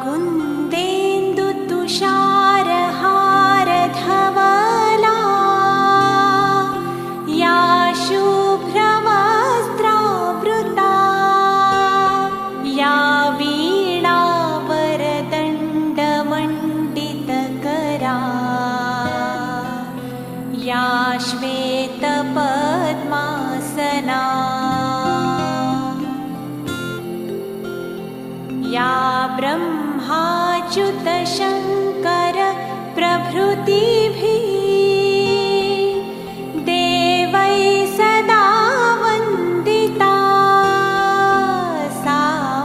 कुन्देन्दुतुषारहारधवला या शुभ्रवस्त्रावृता या वीणावरदण्डमण्डितकरा या श्वेतपद्मासना या ब्रह्माच्युतशङ्कर प्रभृतिभिः देवैः सदा वन्दिता सा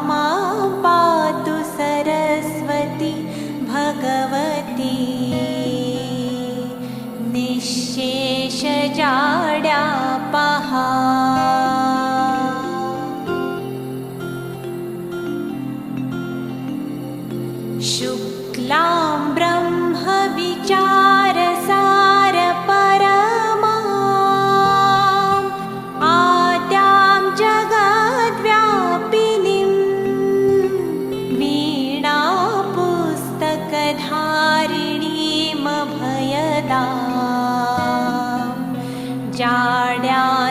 मां पातु सरस्वती भगवती निःशेषजाड्यापहा। शुक्लां ब्रह्मविचारसारपरमाम् आद्यां जगद्व्यापिनीं वीणापुस्तकधारिणीमभयदां जाड्यान्धकारापहा।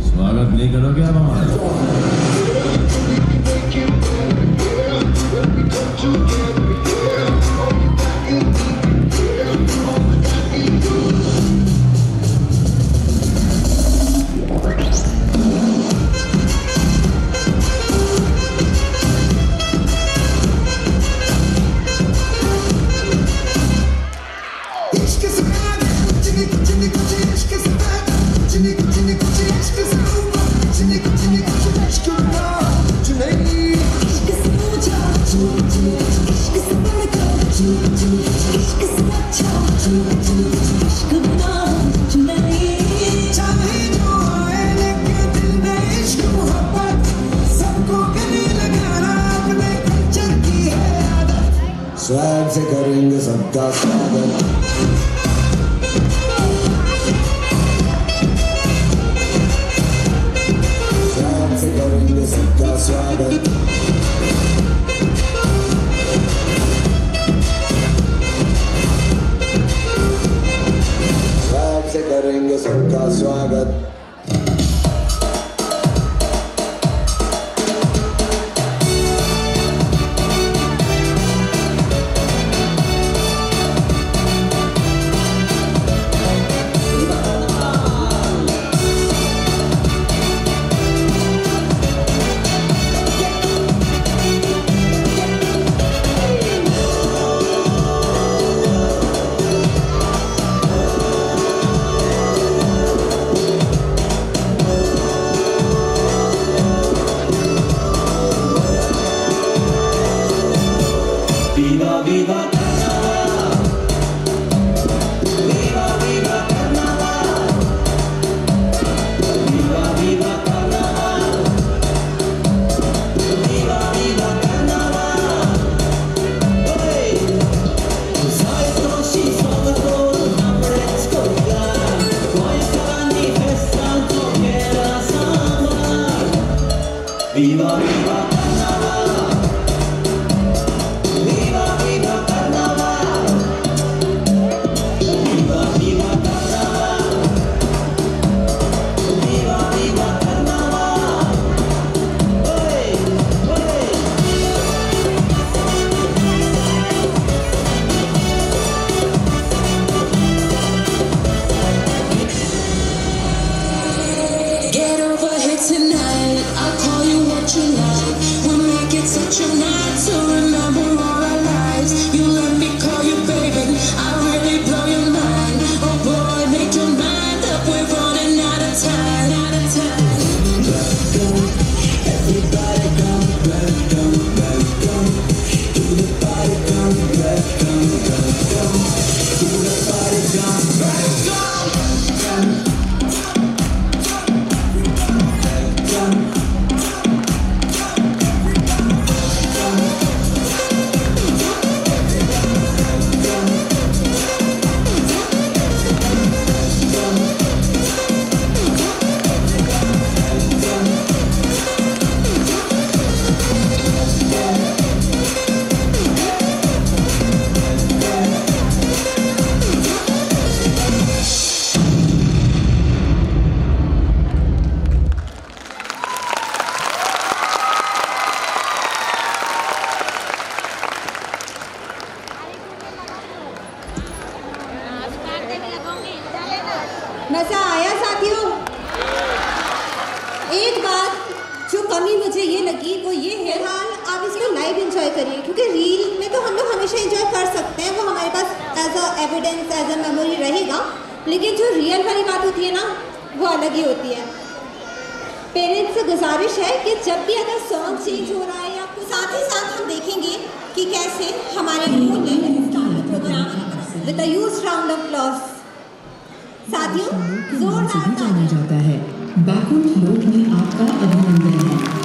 स्वागत नहीं करोगे आप हमारा? स्वैग से करेंगे सबका स्वागत। स्वैग से करेंगे सबका स्वागत। स्वैग से करेंगे सबका स्वागत। Viva, viva Carnaval! Viva, viva Carnaval! Viva, viva Carnaval! Viva, viva Carnaval! Hey! Zazdrości słowo na Brecko gra, wojska manifestant opiera sama. Viva, viva Carnaval! Viva, viva Carnaval! Viva, viva Carnaval! Viva, viva Carnaval! Hey! Hey! Get over here tonight. I'll call you what you like. We'll make it such a night to remember all our lives. You let me call you baby. I really blow your mind. Oh boy, make evidence as a memory रहेगा, लेकिन जो real वाली बात होती है ना वो अलग ही होती है। पेरेंट्स से गुजारिश है कि जब भी अगर सॉन्ग चेंज हो रहा है या कुछ, साथ ही साथ हम देखेंगे कि कैसे हमारे programme with a huge round of applause. साथियों, जोरदार जाना जाता है। बैकुंठ लोक में आपका अभिनंदन है।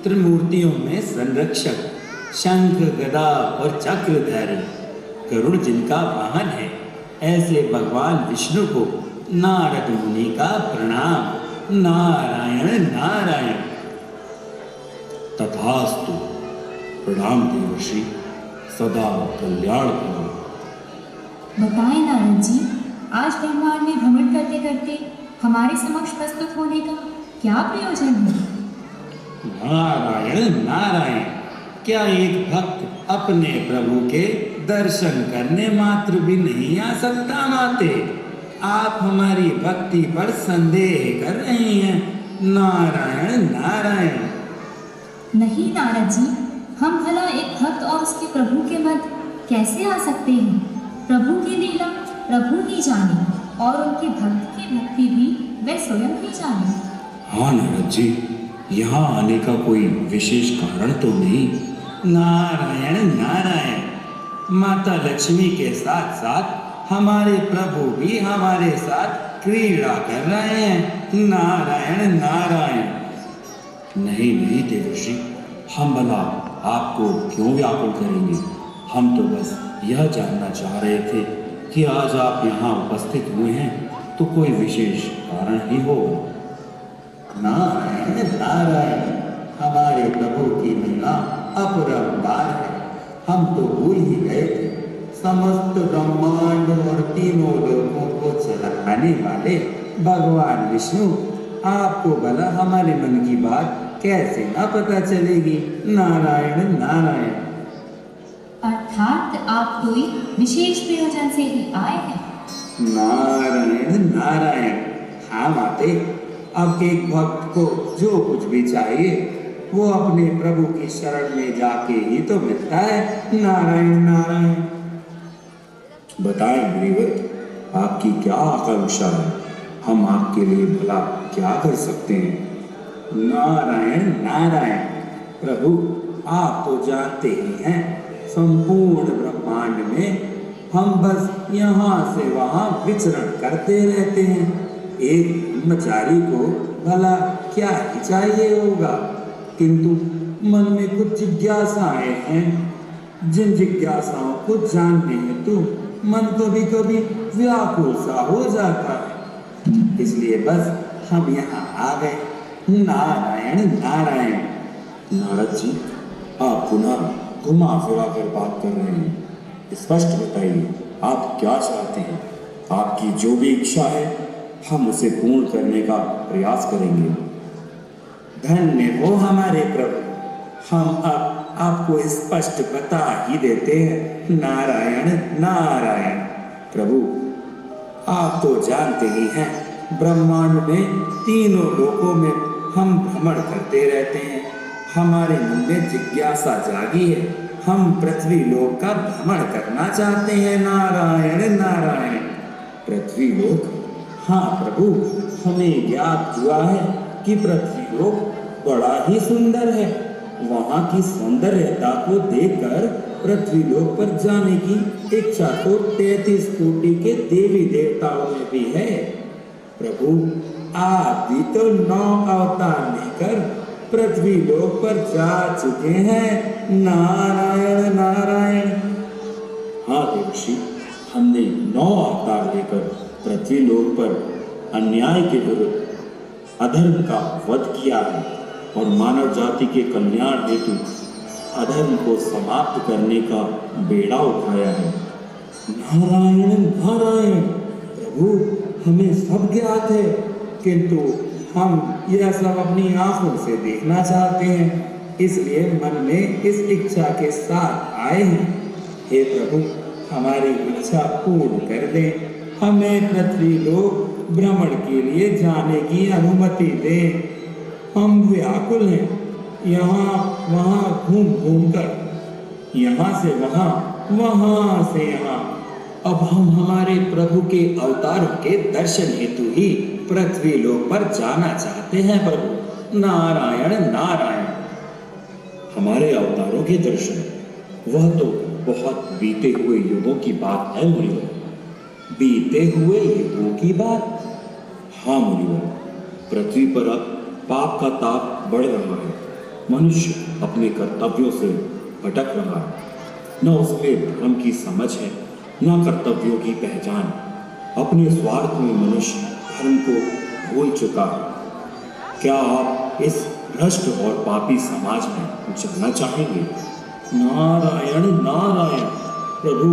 त्रिमूर्तियों में संरक्षक, शंख गदा और चक्रधारी, गरुड़ जिनका वाहन है, ऐसे भगवान विष्णु को नारद मुनि का प्रणाम। नारायण नारायण। तथास्तु। प्रणाम देवर्षि, सदा कल्याण करो। बताएं नारद जी, आज ब्रह्मांड में भ्रमण करते करते हमारे समक्ष प्रस्तुत होने का क्या प्रयोजन है? नारायण नारायण। क्या एक भक्त अपने प्रभु के दर्शन करने मात्र भी नहीं आ सकता माते? आप हमारी भक्ति पर संदेह कर रहे हैं। नारायण नारायण। नहीं नारद जी, हम भला एक भक्त और उसके प्रभु के मध्य कैसे आ सकते हैं? प्रभु की लीला प्रभु ही जाने और उनके भक्त की भक्ति भी वे स्वयं ही जाने। हाँ नारद जी, यहाँ आने का कोई विशेष कारण तो नहीं? नारायण नारायण। माता लक्ष्मी के साथ साथ हमारे प्रभु भी हमारे साथ क्रीड़ा कर रहे हैं। नारायण नारायण। नहीं नहीं देवर्षि, हम भला आपको क्यों व्याकुल करेंगे? हम तो बस यह जानना चाह रहे थे कि आज आप यहाँ उपस्थित हुए हैं तो कोई विशेष कारण ही हो। नारायण नारायण। हमारे प्रभु की लीला अपरंपार है। हम तो भूल ही गए थे। समस्त ब्रह्मांड और तीनों लोकों को चलाने वाले भगवान विष्णु, आपको भला हमारे मन की बात कैसे ना पता चलेगी? नारायण नारायण। अर्थात आप कोई विशेष प्रयोजन से ही आए हैं? नारायण नारायण। हाँ माते, अब एक भक्त को जो कुछ भी चाहिए वो अपने प्रभु की शरण में जाके ही तो मिलता है। नारायण नारायण। बताएं मुनिवर, आपकी क्या आकांक्षा है? हम आपके लिए भला क्या कर सकते हैं? नारायण नारायण। प्रभु, आप तो जानते ही हैं, संपूर्ण ब्रह्मांड में हम बस यहाँ से वहाँ विचरण करते रहते हैं। एक ब्रह्मचारी को भला क्या ही चाहिए होगा, किंतु मन में कुछ जिज्ञासाएं हैं। जिन जिज्ञासाओं को जानने हेतु मन कभी कभी व्याकुल सा हो जाता है। इसलिए बस हम यहाँ आ गए। नारायण नारायण। नारद जी, आप पुनः घुमा फिरा कर बात कर रहे हैं। स्पष्ट बताइए, आप क्या चाहते हैं? आपकी जो भी इच्छा है हम उसे पूर्ण करने का प्रयास करेंगे। धन्य हो हमारे प्रभु, हम अब आपको स्पष्ट बता ही देते हैं। नारायण नारायण। प्रभु, आप तो जानते ही हैं, ब्रह्मांड में तीनों लोकों में हम भ्रमण करते रहते हैं। हमारे मन में जिज्ञासा जागी है, हम पृथ्वी लोक का भ्रमण करना चाहते हैं। नारायण नारायण। पृथ्वी लोक? हाँ प्रभु, हमें ज्ञात हुआ है कि पृथ्वी लोक बड़ा ही सुंदर है। वहाँ की सौंदर्यता को देखकर पृथ्वी लोक पर जाने की इच्छा तो 33 कोटि के देवी देवताओं में भी है। प्रभु, आप भी तो 9 अवतार लेकर पृथ्वी लोक पर जा चुके हैं। नारायण नारायण। हाँ देवर्षि, हमने 9 अवतार लेकर पृथ्वी लोक पर अन्याय के विरुद्ध अधर्म का वध किया है और मानव जाति के कल्याण हेतु अधर्म को समाप्त करने का बेड़ा उठाया है। नारायण नारायण। प्रभु, हमें सब ज्ञात है, किंतु हम यह सब अपनी आंखों से देखना चाहते हैं, इसलिए मन में इस इच्छा के साथ आए हैं। हे प्रभु, हमारी इच्छा पूर्ण कर दें। हमें पृथ्वी लोक भ्रमण के लिए जाने की अनुमति दें। हम व्याकुल हैं, यहाँ वहाँ घूम घूम कर, यहाँ से वहाँ, वहाँ से यहाँ। अब हम हमारे प्रभु के अवतारों के दर्शन हेतु ही पृथ्वी लोक पर जाना चाहते हैं। प्रभु, नारायण नारायण। हमारे अवतारों के दर्शन, वह तो बहुत बीते हुए युगों की बात है मुनिवर। बीते हुए युगों की बात? हाँ मुनिवर, पृथ्वी पर अब पाप का ताप बढ़ रहा है। मनुष्य अपने कर्तव्यों से भटक रहा है। न उसमें धर्म की समझ है, न कर्तव्यों की पहचान। अपने स्वार्थ में मनुष्य धर्म को भूल चुका है। क्या आप इस भ्रष्ट और पापी समाज में जाना चाहेंगे? नारायण नारायण। प्रभु,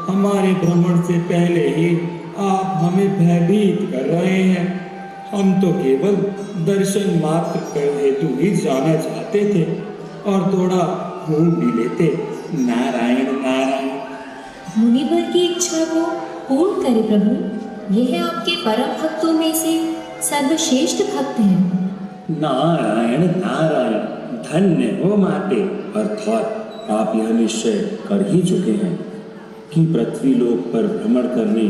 हमारे भ्रमण से पहले ही आप हमें भयभीत कर रहे हैं। हम तो केवल दर्शन मात्र कर हेतु ही जाना चाहते थे और थोड़ा घूम भी लेते। नारायण नारायण। मुनिवर की इच्छा को पूर्ण करे प्रभु। यह आपके परम भक्तों में से सर्वश्रेष्ठ भक्त हैं। नारायण नारायण। धन्य हो माते। अर्थात आप यह निश्चय कर ही चुके हैं कि पृथ्वी लोक पर भ्रमण करने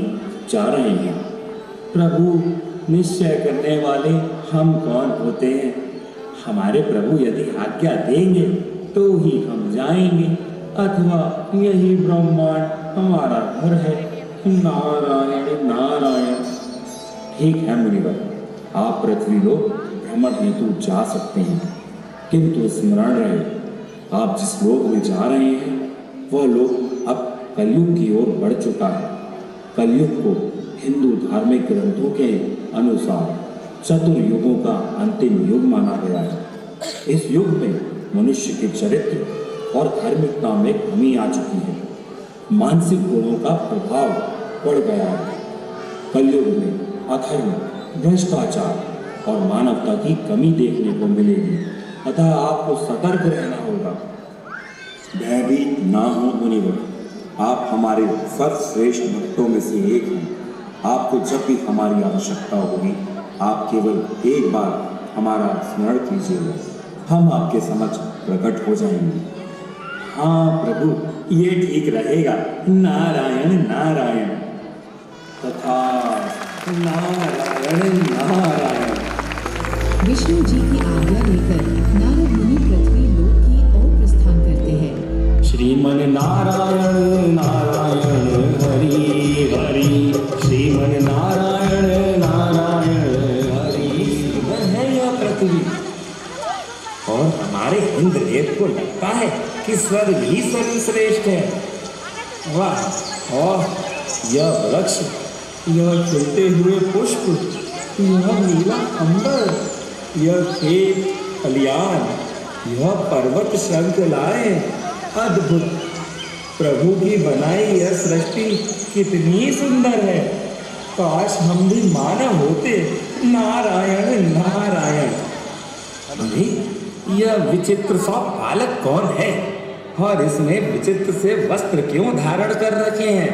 जा रहे हैं। प्रभु, निश्चय करने वाले हम कौन होते हैं? हमारे प्रभु यदि आज्ञा देंगे तो ही हम जाएंगे, अथवा यही ब्रह्मांड हमारा घर है। नारायण नारायण। ठीक है मुनिवर, आप पृथ्वी लोक भ्रमण हेतु जा सकते हैं, किंतु स्मरण रहे, आप जिस लोक में जा रहे हैं वह लोक अब कलयुग की ओर बढ़ चुका है। कलयुग को हिंदू धार्मिक ग्रंथों के अनुसार चतुर्युगों का अंतिम युग माना गया है। इस युग में मनुष्य के चरित्र और धार्मिकता में कमी आ चुकी है। मानसिक गुणों का प्रभाव बढ़ गया है। कलयुग में अधर्म, भ्रष्टाचार और मानवता की कमी देखने को मिलेगी, अतः आपको सतर्क रहना होगा। भयभीत ना हो मुनिवर, आप हमारे सर्वश्रेष्ठ भक्तों में से एक हैं। आपको जब भी हमारी आवश्यकता होगी, आप केवल एक बार हमारा स्मरण कीजिएगा, हम आपके समक्ष प्रकट हो जाएंगे। हाँ प्रभु, ये ठीक रहेगा। नारायण नारायण। तथा नारायण नारायण। विष्णु जी की आज्ञा लेकर नारद मुनि पृथ्वी लोक की ओर प्रस्थान करते हैं। श्रीमन नारायण नारायण कि स्वर्ग ही सर्वश्रेष्ठ है। वाह! और यह वृक्ष, यह खिलते हुए पुष्प, यह नीला अंबर, यह खेत खलियान, यह पर्वत श्रृंखलाएं, अद्भुत! प्रभु की बनाई यह सृष्टि कितनी सुंदर है। काश हम भी मानव होते। नारायण नारायण। अरे यह विचित्र सा बालक कौन है और इसने विचित्र से वस्त्र क्यों धारण कर रखे हैं?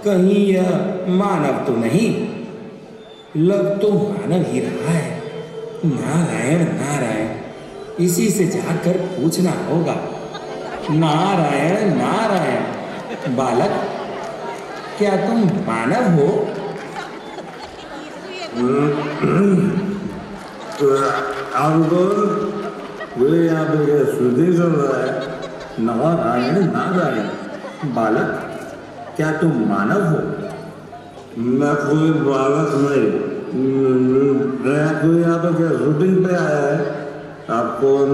कहीं यह मानव तो नहीं? लग तो मानव ही रहा है। नारायण नारायण, इसी से जाकर पूछना होगा। नारायण नारायण। बालक, क्या तुम मानव हो? वे यहाँ पे क्या शूटिंग चल रहा है? नारायण नारायण। बालक, क्या तुम मानव हो? मैं कोई बालक नहीं, मैं कोई यहाँ पे क्या शूटिंग पे आया है? आप कौन?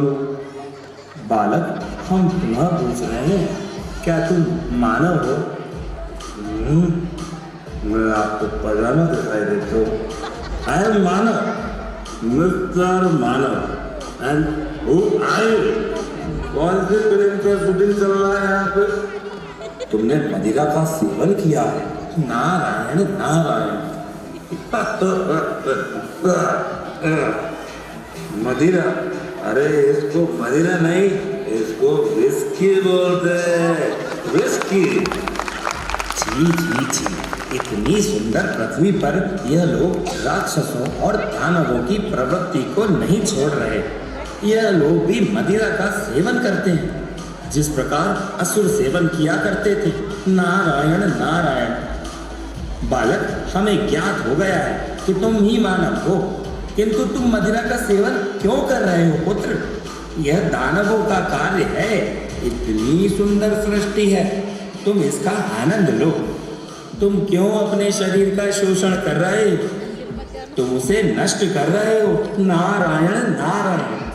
बालक, हम तुम्हें पूछ रहे हैं, क्या तुम मानव हो? मैं आपको पजामा दिखाई देता हूँ। I am Manav, mister Manav. And who are you? कौन सी फिल्म का शूटिंग चल रहा है यहाँ पे? तुमने मदिरा का सेवन किया है। नारायण नारायण। मदिरा? अरे इसको मदिरा नहीं, इसको विस्की बोलते हैं। विस्की। जी जी जी, इतनी सुंदर पृथ्वी पर यह लोग राक्षसों और दानवों की प्रवृत्ति को नहीं छोड़ रहे। यह लोग भी मदिरा का सेवन करते हैं, जिस प्रकार असुर सेवन किया करते थे। नारायण नारायण। बालक, हमें ज्ञात हो गया है कि तुम ही मानव हो, किंतु तुम मदिरा का सेवन क्यों कर रहे हो पुत्र? यह दानवों का कार्य है। इतनी सुंदर सृष्टि है, तुम इसका आनंद लो। तुम क्यों अपने शरीर का शोषण कर रहे हो? तुम उसे नष्ट कर रहे हो। नारायण नारायण।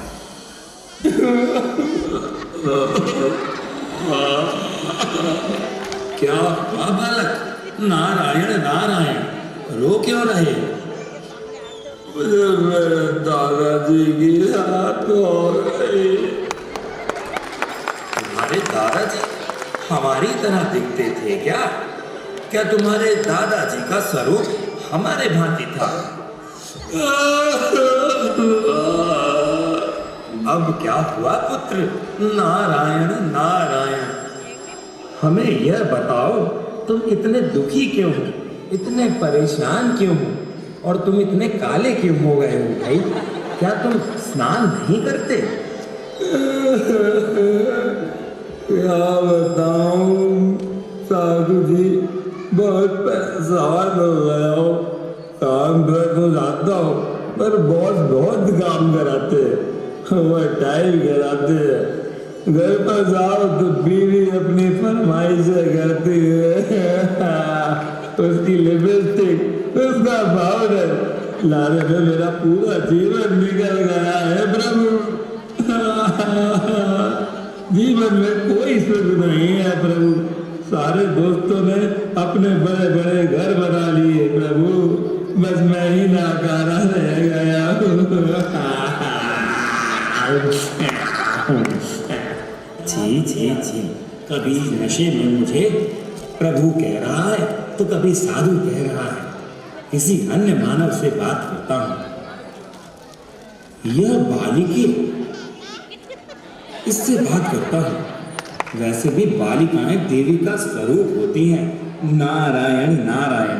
क्या हुआ बालक? नारायण नारायण। रो क्यों रहे? मुझे मेरे दादाजी की याद हो गई। तुम्हारे दादाजी हमारी तरह दिखते थे क्या? क्या तुम्हारे दादाजी का स्वरूप हमारे भांति था? अब क्या हुआ पुत्र? नारायण नारायण। हमें यह बताओ, तुम इतने दुखी क्यों हो, इतने परेशान क्यों हो, और तुम इतने काले क्यों हो गए हो भाई? क्या तुम स्नान नहीं करते? क्या बताऊं साधु जी, बहुत परेशान हो गया हूँ। काम पर तो जाता हूँ, पर बॉस बहुत काम कराते हैं, वह टाइम कराते हैं। घर पर जाओ तो बीवी अपनी फरमाइशें करती है। उसकी लिपस्टिक, उसका पाउडर लाने में मेरा पूरा जीवन निकल गया है प्रभु। जीवन में कोई सुख नहीं है प्रभु। सारे दोस्तों ने अपने बड़े बड़े घर बना लिए प्रभु, बस मैं ही नाकारा रह गया। जी जी जी, कभी नशे में मुझे प्रभु कह रहा है तो कभी साधु कह रहा है। किसी अन्य मानव से बात करता हूं। यह बालिके, इससे बात करता हूं। वैसे भी बालिकाएं देवी का स्वरूप होती हैं। नारायण नारायण।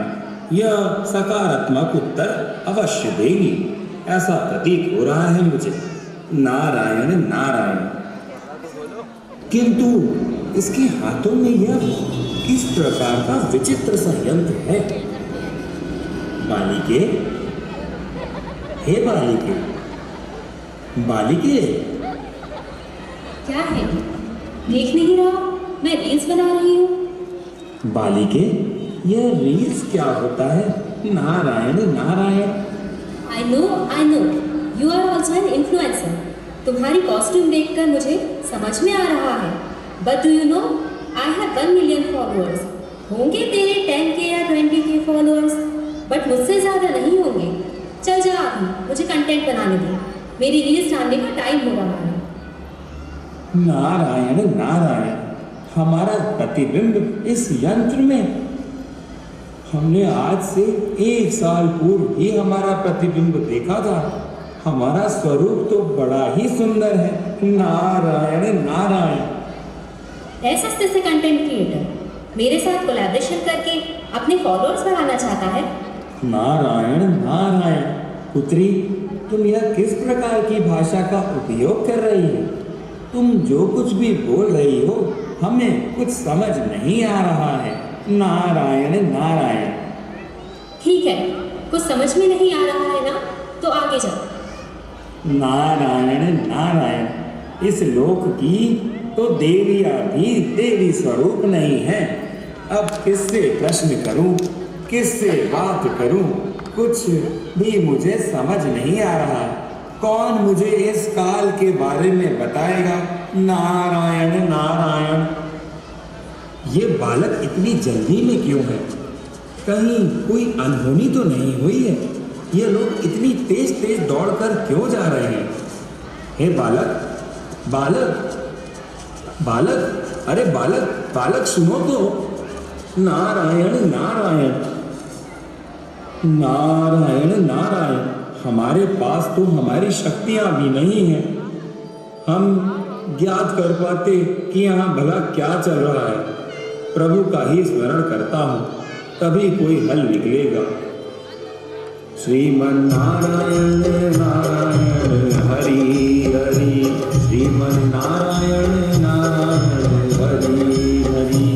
यह सकारात्मक उत्तर अवश्य देगी, ऐसा प्रतीत हो रहा है मुझे। नारायण नारायण। किंतु इसके हाथों में यह किस प्रकार का विचित्र सा यंत्र है? बालिके, हे बालिके, बालिके। क्या है? देख नहीं रहा? मैं रील्स बना रही हूँ। बालिके, यह रील्स क्या होता है? Narayan Narayan. I know. You are also an influencer. तुम्हारी कॉस्ट्यूम देखकर मुझे समझ में आ रहा है। But do you know, I have 1 million followers. होंगे तेरे 10K या 20K फॉलोअर्स, बट मुझसे ज़्यादा नहीं होंगे। चल जा अभी, मुझे कंटेंट बनाने दे। मेरी रील्स डालने का टाइम हो रहा है। नारायण नारायण, हमारा प्रतिबिंब इस यंत्र में। हमने आज से 1 साल पूर्व ही हमारा प्रतिबिंब देखा था। हमारा स्वरूप तो बड़ा ही सुंदर है। नारायण नारायण। ऐसा से कंटेंट क्रिएटर मेरे साथ कोलैबोरेशन करके अपने फॉलोअर्स बढ़ाना चाहता है। नारायण नारायण। पुत्री, तुम यह किस प्रकार की भाषा का उपयोग कर रही हो? तुम जो कुछ भी बोल रही हो हमें कुछ समझ नहीं आ रहा है। नारायण नारायण। ठीक है, कुछ समझ में नहीं आ रहा है ना, तो आगे जाओ। नारायण नारायण। इस लोक की तो देवियां भी देवी स्वरूप नहीं है। अब किससे प्रश्न करूं, किससे बात करूं, कुछ भी मुझे समझ नहीं आ रहा। कौन मुझे इस काल के बारे में बताएगा? नारायण नारायण। ये बालक इतनी जल्दी में क्यों है? कहीं कोई अनहोनी तो नहीं हुई है? ये लोग इतनी तेज तेज दौड़कर क्यों जा रहे हैं? हे बालक, बालक, बालक, अरे बालक, बालक सुनो तो। नारायण नारायण। नारायण नारायण। हमारे पास तो हमारी शक्तियां भी नहीं हैं। हम ज्ञात कर पाते कि यहाँ भला क्या चल रहा है। प्रभु का ही स्मरण करता हूँ, तभी कोई हल निकलेगा। श्रीमन्नारायण नारायण हरि हरि, श्रीमन्नारायण नारायण हरि हरि।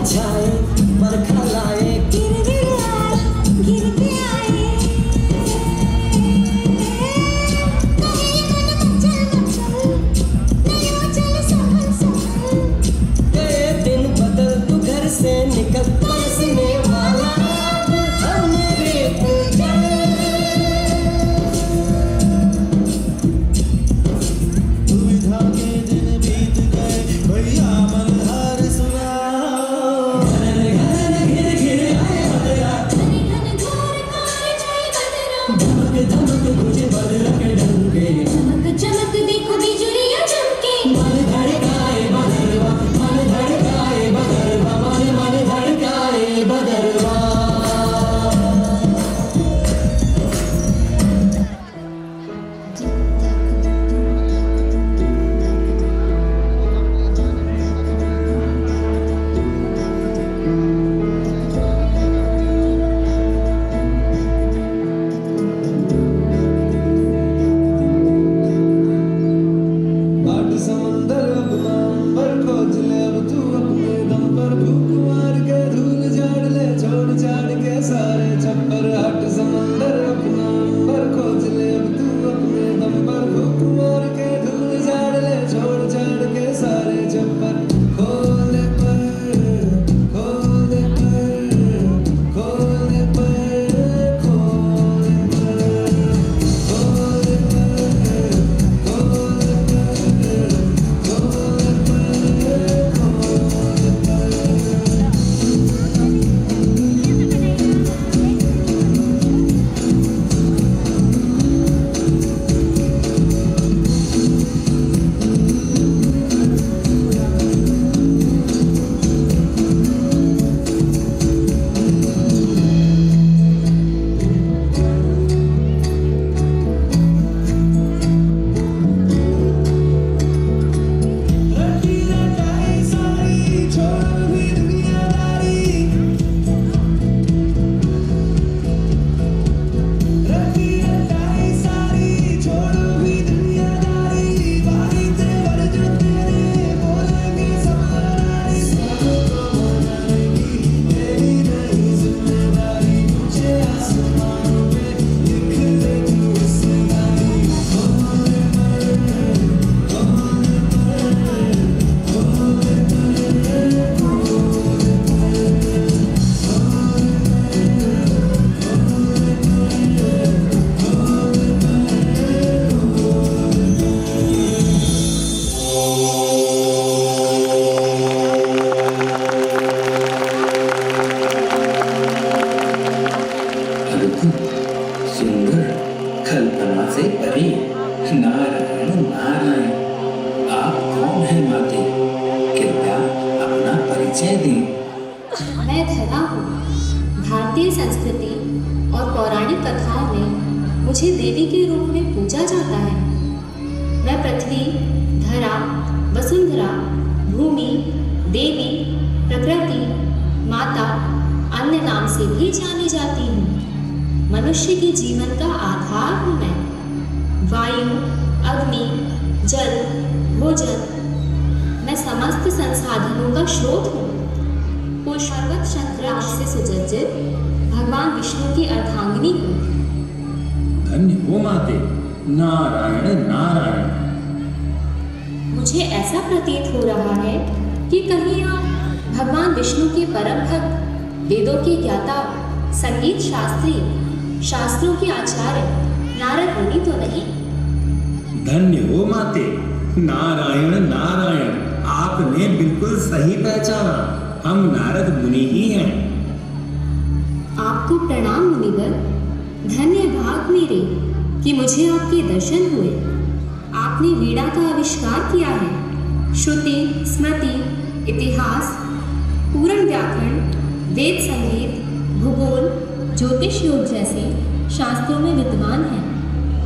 छाए बरखा लाए गिर गिर आए गिर के आए कहीं मन मचल मचल नया चल सहल सहल गए दिन बदल तू घर से निकल बरसने वाला अब हमारे ऊपर दुविधा के दिन बीत गए भैया मल्हार सुनाओ घन घिर घिर आए बदला घन घन घोर कार जाए बदरा धमक धमक तुझे बदल के डंके चमक चमक देखो बिजुलियां चमके मन धड़काए बदलवा मन धड़काए बदलवा मन धड़काए बदलवा बाट समंदर अपना अंबर खोज ले अब तू अपने दम पर भूख मार के धूल झाड़ ले छोड़ छाड़ के सारे छप्पर हट समंदर अपना अंबर खोज ले अब तू अपने दम पर भूख मार के धूल झाड़ ले छोड़ छाड़ के सारे छप्पर खोल दे पर खोल दे पर खोल दे पर खोल दे पर खोल दे पर रटी रटाई सारी छोड़ भी दुनियादारी रटी रटाई सारी छोड़ भी दुनियादारी बारी तेवर जो तेरे बोलेंगे समानारी सबको मनाएगी तेरी नहीं जिम्मेदारी मुझे आसमानों पे लिख ले तू हिस्सेदारी अद्भुत सुंदर कल्पना से परे नारायण नारायण आप कौन है माते कृपया अपना परिचय दें मैं धरा हूँ। भारतीय संस्कृति और पौराणिक कथाओं में मुझे देवी के रूप में पूजा जाता है। मैं पृथ्वी, धरा, वसुंधरा, भूमि, देवी, प्रकृति, माता, अन्य नाम से भी जानी जाती हूँ। मनुष्य के जीवन का आधार हूँ मैं। वायु, अग्नि, जल, भोजन, मैं समस्त संसाधनों का स्रोत हूँ। पुष्पवत शंकर से सुसज्जित भगवान विष्णु की अर्धांगिनी हूँ। धन्य हो माते नारायण नारायण। मुझे ऐसा प्रतीत हो रहा है कि कहीं आप भगवान विष्णु के परम भक्त, वेदों के ज्ञाता, संगीत शास्त्री, शास्त्रों के आचार्य नारद मुनि तो नहीं? धन्य हो माते नारायण नारायण। आपने बिल्कुल सही पहचाना, हम नारद मुनि ही हैं। आपको प्रणाम मुनिवर। धन्य भाग मेरे कि मुझे आपके दर्शन हुए। आपने वीणा का आविष्कार किया है। श्रुति, स्मृति, इतिहास, पूर्ण व्याकरण, वेद संगीत, भूगोल, ज्योतिष योग जैसे शास्त्रों में विद्वान हैं।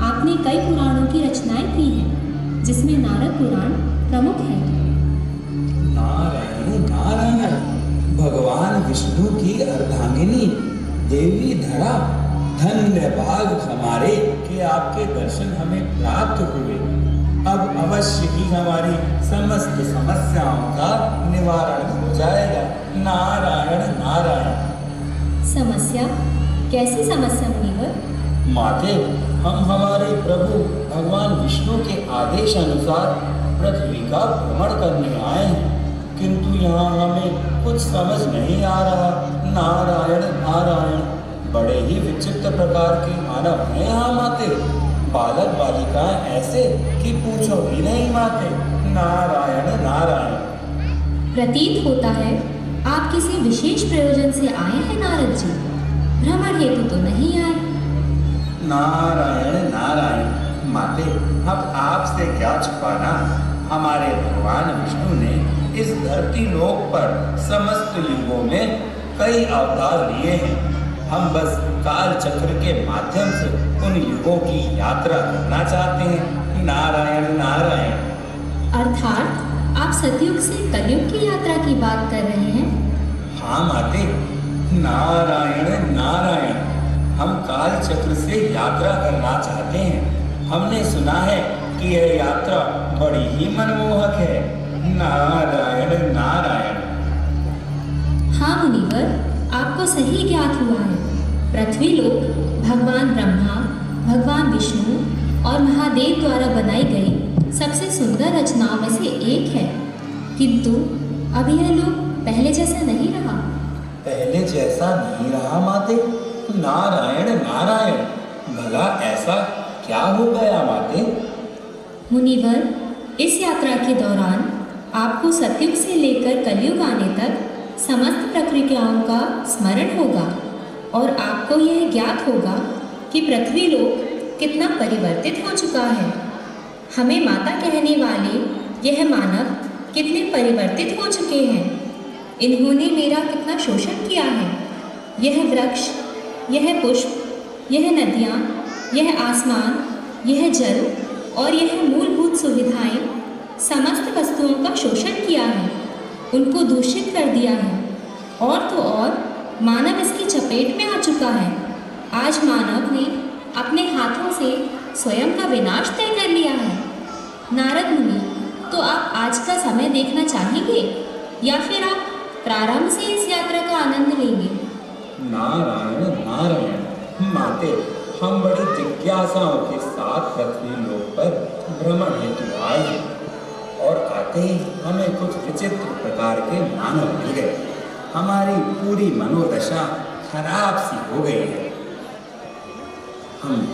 आपने कई पुराणों की रचनाएं की हैं, जिसमें नारद पुराण प्रमुख है। नारायण नारायण। भगवान विष्णु की अर्धांगिनी देवी धरा, धन्य भाग हमारे कि आपके दर्शन हमें प्राप्त हुए। अब अवश्य ही हमारी समस्त समस्याओं का निवारण हो जाएगा। नारायण नारायण। समस्या? कैसी समस्या मुनिवर? माते, हम हमारे प्रभु भगवान विष्णु के आदेश अनुसार पृथ्वी का भ्रमण करने आए हैं, किंतु यहाँ हमें कुछ समझ नहीं आ रहा। नारायण नारायण। बड़े ही विचित्र प्रकार के मानव हैं यहाँ माते। बालक बालिकाएं ऐसे कि पूछो ही नहीं माते। नारायण नारायण। प्रतीत होता है आप किसी विशेष प्रयोजन से आए हैं नारद जी, भ्रमण हेतु तो नहीं आए। नारायण नारायण। माते, अब आपसे क्या छुपाना। हमारे भगवान विष्णु ने इस धरती लोक पर समस्त युगों में कई अवतार लिए हैं। हम बस काल चक्र के माध्यम से उन युगों की यात्रा करना चाहते हैं। नारायण नारायण। अर्थात आप सतयुग से कलयुग की यात्रा की बात कर रहे हैं? हाँ माते। नारायण नारायण। हम काल चक्र से यात्रा करना चाहते हैं। हमने सुना है कि यह यात्रा बड़ी ही मनमोहक है। नारायण नारायण। हाँ मुनिवर, आपको सही ज्ञात हुआ है। पृथ्वी लोक भगवान ब्रह्मा, भगवान विष्णु और महादेव द्वारा बनाई गई सबसे सुंदर रचनाओं में से एक है, किंतु अब यह लोक पहले जैसा नहीं रहा। पहले जैसा नहीं रहा माते? नारायण नारायण। भला ऐसा क्या हो गया माते? मुनिवर, इस यात्रा के दौरान आपको सतयुग से लेकर कलयुग आने तक समस्त प्रक्रियाओं का स्मरण होगा और आपको यह ज्ञात होगा कि पृथ्वी लोक कितना परिवर्तित हो चुका है। हमें माता कहने वाले यह मानव कितने परिवर्तित हो चुके हैं। इन्होंने मेरा कितना शोषण किया है। यह वृक्ष, यह पुष्प, यह नदियाँ, यह आसमान, यह जल और यह मूलभूत सुविधाएं, समस्त वस्तुओं का शोषण किया है, उनको दूषित कर दिया है। और तो और मानव इसकी चपेट में आ चुका है। आज मानव ने अपने हाथों से स्वयं का विनाश तय कर लिया है। नारद मुनि, तो आप आज का समय देखना चाहेंगे या फिर आप प्रारंभ से इस यात्रा का आनंद लेंगे? नारायण नारायण। माते, हम बड़ी जिज्ञासाओं के साथ पृथ्वी लोक पर भ्रमण हेतु आए हैं और आते ही हमें कुछ विचित्र प्रकार के मानव मिल गए। हमारी पूरी मनोदशा खराब सी हो गई है। हम